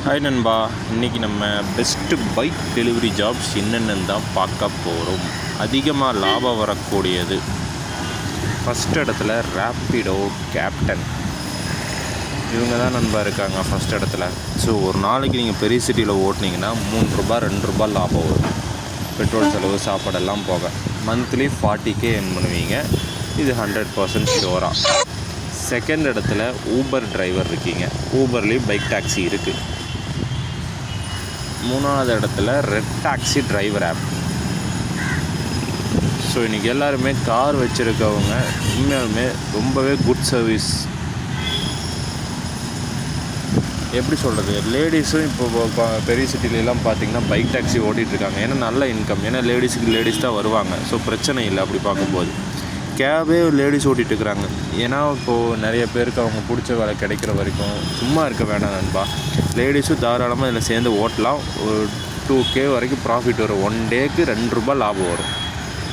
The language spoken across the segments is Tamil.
ஹாய் நண்பா, இன்றைக்கி நம்ம பெஸ்ட்டு பைக் டெலிவரி ஜாப்ஸ் என்னென்னு தான் பார்க்க போகிறோம். அதிகமாக லாபம் வரக்கூடியது ஃபஸ்ட் இடத்துல ரேப்பிடோ கேப்டன். இவங்க தான் நண்பா இருக்காங்க ஃபஸ்ட் இடத்துல. ஸோ ஒரு நாளைக்கு நீங்கள் பெரிய சிட்டியில் ஓட்டினீங்கன்னா ₹3 ₹2 லாபம் வரும். பெட்ரோல் செலவு சாப்பாடெல்லாம் போக மந்த்லி 40K earn பண்ணுவீங்க. இது 100% ஷுவராக. செகண்ட் இடத்துல ஊபர் டிரைவர் இருக்கீங்க. ஊபர்லேயும் பைக் டாக்ஸி இருக்குது. மூணாவது இடத்துல red taxi driver app. So இன்றைக்கி எல்லாருமே கார் வச்சுருக்கவங்க உண்மையாலுமே ரொம்பவே குட் சர்வீஸ். எப்படி சொல்கிறது, லேடிஸும் இப்போ பெரிய சிட்டிலெலாம் பார்த்திங்கன்னா பைக் டாக்ஸி ஓட்டிகிட்ருக்காங்க. ஏன்னா நல்ல இன்கம். ஏன்னா லேடிஸ் தான் வருவாங்க. ஸோ பிரச்சனை இல்லை. அப்படி பார்க்கும்போது கேபே லேடிஸ் ஓட்டிகிட்ருக்குறாங்க. ஏன்னா இப்போது நிறைய பேருக்கு அவங்க பிடிச்ச வேலை கிடைக்கிற வரைக்கும் சும்மா இருக்க வேண்டாம் நண்பா. லேடிஸும் தாராளமாக இதில் சேர்ந்து ஓட்டலாம். ஒரு 2K வரைக்கும் ப்ராஃபிட் வரும். 1 டேக்கு ₹2 லாபம் வரும்.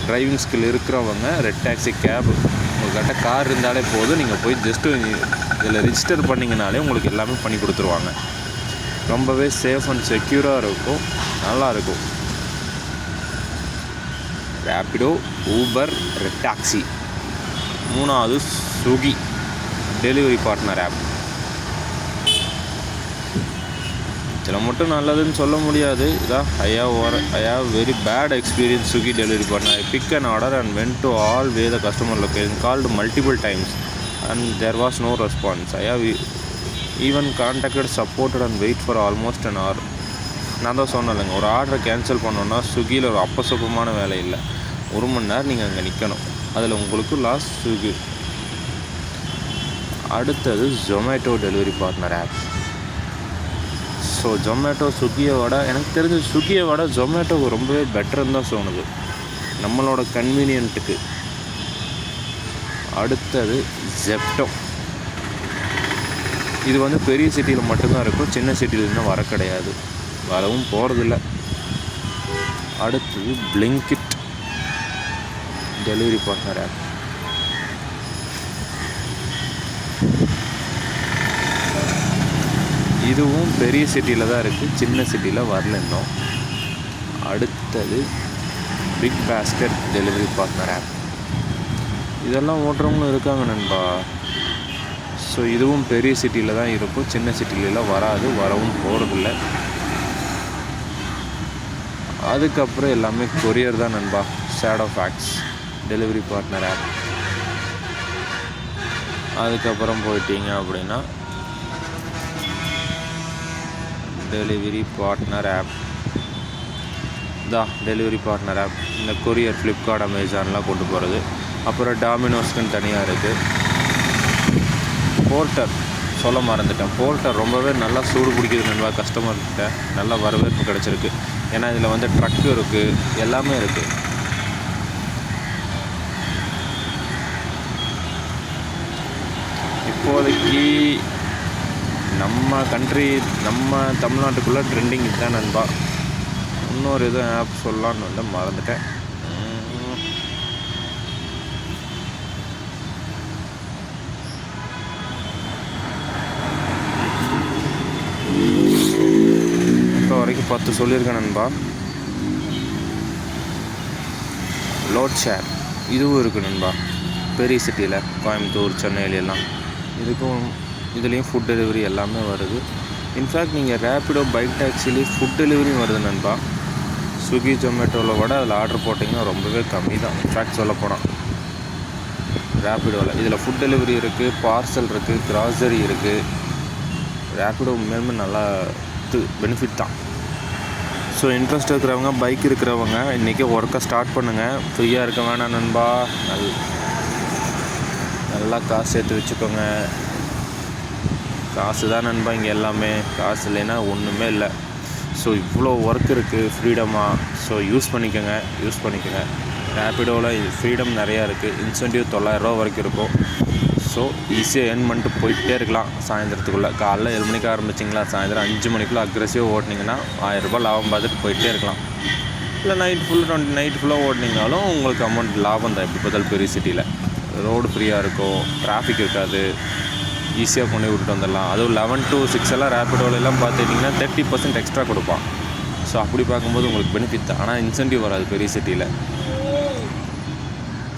டிரைவிங் ஸ்கில் இருக்கிறவங்க ரெட் டாக்ஸி கேப் உங்கள்கிட்ட கார் இருந்தாலே போதும். நீங்கள் போய் ஜஸ்ட்டு இதில் ரிஜிஸ்டர் பண்ணிங்கனாலே உங்களுக்கு எல்லாமே பண்ணி கொடுத்துருவாங்க. ரொம்பவே சேஃப் அண்ட் செக்யூராக இருக்கும், நல்லாயிருக்கும். Rapido, Uber, red taxi. மூணாவது ஸ்விக்கி டெலிவரி பார்ட்னர் ஆப். இதில் மட்டும் நல்லதுன்னு சொல்ல முடியாது. இதான் I have very bad experience Swiggy delivery partner. I pick an order and went to all way the customer location, called multiple times and there was no response. I have even contacted supported and wait for almost an hour. நான் தான் சொன்னேன்லங்க, ஒரு ஆர்டரை கேன்சல் பண்ணோன்னா ஸ்விக்கியில் ஒரு அப்பசொப்பமான வேலை இல்லை. 1 மணி நேரம் நீங்கள் அங்கே நிற்கணும். அதில் உங்களுக்கு லாஸ் ஸ்விக்கி. அடுத்தது Zomato delivery partner app. So Zomato ஸ்விக்கியை விட, எனக்கு தெரிஞ்ச ஸ்விக்கியை விட ஜொமேட்டோ ரொம்பவே பெட்டர்னு தான் தோணுது நம்மளோட கன்வீனியன்ட்டுக்கு. அடுத்தது ஜெப்டோ. இது வந்து பெரிய சிட்டியில் மட்டும்தான் இருக்கும். சின்ன சிட்டியில் இன்னும் வர கிடையாது, வரவும் போகிறதில்ல. அடுத்தது பிளிங்கிட் டெலிவரி பார்ட்னர் ஆப். இதுவும் பெரிய சிட்டியில் தான் இருக்குது, சின்ன சிட்டியில் வரல இன்னும். அடுத்தது BigBasket delivery partner app. இதெல்லாம் ஓட்டுறவங்களும் இருக்காங்க நண்பா. ஸோ இதுவும் பெரிய சிட்டியில் தான் இருக்கும், சின்ன சிட்டிலெலாம் வராது, வரவும் போகிறதில்ல. அதுக்கப்புறம் எல்லாமே கொரியர் தான் நண்பா. Shadowfax delivery partner app. அதுக்கப்புறம் போயிட்டீங்க அப்படின்னா டெலிவரி பார்ட்னர் ஆப் தான் டெலிவரி பார்ட்னர் ஆப். இந்த கொரியர் ஃப்ளிப்கார்ட், அமேசான்லாம் கொண்டு போகிறது. அப்புறம் டாமினோஸ்க்குன்னு தனியாக இருக்குது. போர்ட்டர் சொல்ல மறந்துட்டேன். போர்ட்டர் ரொம்பவே நல்லா சூடு பிடிக்குது நண்பா. கஸ்டமர்கிட்ட நல்ல வரவேற்பு கிடச்சிருக்கு. ஏன்னா இதில் வந்து ட்ரக்கு இருக்குது, எல்லாமே இருக்குது. இப்போதைக்கு நம்ம தமிழ்நாட்டுக்குள்ளே ட்ரெண்டிங் இதுதான் நண்பா. இன்னொரு எதுவும் ஆப் சொல்லலான்னு வந்து மறந்துட்டேன். இப்போ வரைக்கும் 10 சொல்லியிருக்கேன் நண்பா. லோட் ஷேர் இதுவும் இருக்குது நண்பா. பெரிய சிட்டியில் கோயம்புத்தூர், சென்னையிலெல்லாம் இதுலேயும் ஃபுட் டெலிவரி எல்லாமே வருது. இன்ஃபேக்ட் நீங்கள் ரேப்பிடோ பைக் டாக்ஸிலேயே ஃபுட் டெலிவரியும் வருது நண்பா. ஸ்விக்கி, ஜொமேட்டோவில் விட அதில் ஆர்டர் போட்டிங்கன்னா ரொம்பவே கம்மி தான். இன்ஃபேக்ட் சொல்லப்போனால் ரேப்பிடோவில் இதில் ஃபுட் டெலிவரி இருக்குது, பார்சல் இருக்குது, கிராசரி இருக்குது. ரேப்பிடோ உண்மையுமே நல்லா பெனிஃபிட் தான். ஸோ இன்ட்ரெஸ்ட் இருக்கிறவங்க, பைக் இருக்கிறவங்க இன்றைக்கி ஒர்க்கை ஸ்டார்ட் பண்ணுங்கள். ஃப்ரீயாக இருக்க வேணாம் நண்பா. நல்லா காசு சேர்த்து வச்சுக்கோங்க. காசு தான் நண்பா இங்கே எல்லாமே. காசு இல்லைன்னா ஒன்றுமே இல்லை. ஸோ இவ்வளோ ஒர்க் இருக்குது ஃப்ரீடமாக. ஸோ யூஸ் பண்ணிக்கோங்க. ரேப்பிடோவில் ஃப்ரீடம் நிறையா இருக்குது. இன்சென்டிவ் $900 வரைக்கும் இருக்கும். ஸோ ஈஸியாக ஏர்ன் பண்ணிட்டு போயிட்டே இருக்கலாம். சாயந்தரத்துக்குள்ளே காலைல 7 மணிக்கு ஆரம்பிச்சிங்களா, சாயந்தரம் 5 மணிக்குள்ளே அக்ரெசிவாக ஓட்டினீங்கன்னா ₹1000 லாபம் பார்த்துட்டு போயிட்டே இருக்கலாம். இல்லை நைட் ஃபுல்லாக ஓட்டினீங்கனாலும் உங்களுக்கு அமௌண்ட் லாபம் தான். எப்படி பார்த்தாலும் பெரிய சிட்டியில் ரோடு ஃப்ரீயாக இருக்கும், டிராஃபிக் இருக்காது. ஈஸியாக கொண்டு விட்டுட்டு வந்துடலாம். அதுவும் 11 to 6 எல்லாம் ரேப்பிடோலெல்லாம் பார்த்துட்டிங்கன்னா 30% எக்ஸ்ட்ரா கொடுப்பான். ஸோ அப்படி பார்க்கும்போது உங்களுக்கு பெனிஃபிட் தான். ஆனால் இன்சென்டிவ் வராது பெரிய சிட்டியில்.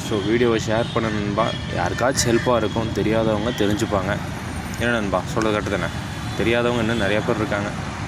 ஸோ வீடியோவை ஷேர் பண்ண நண்பா. யாருக்காச்சும் ஹெல்ப்பாக இருக்கும், தெரியாதவங்க தெரிஞ்சுப்பாங்க. என்ன நண்பா சொல்கிறது கரெக்டு தானே? தெரியாதவங்க இன்னும் நிறையா பேர் இருக்காங்க.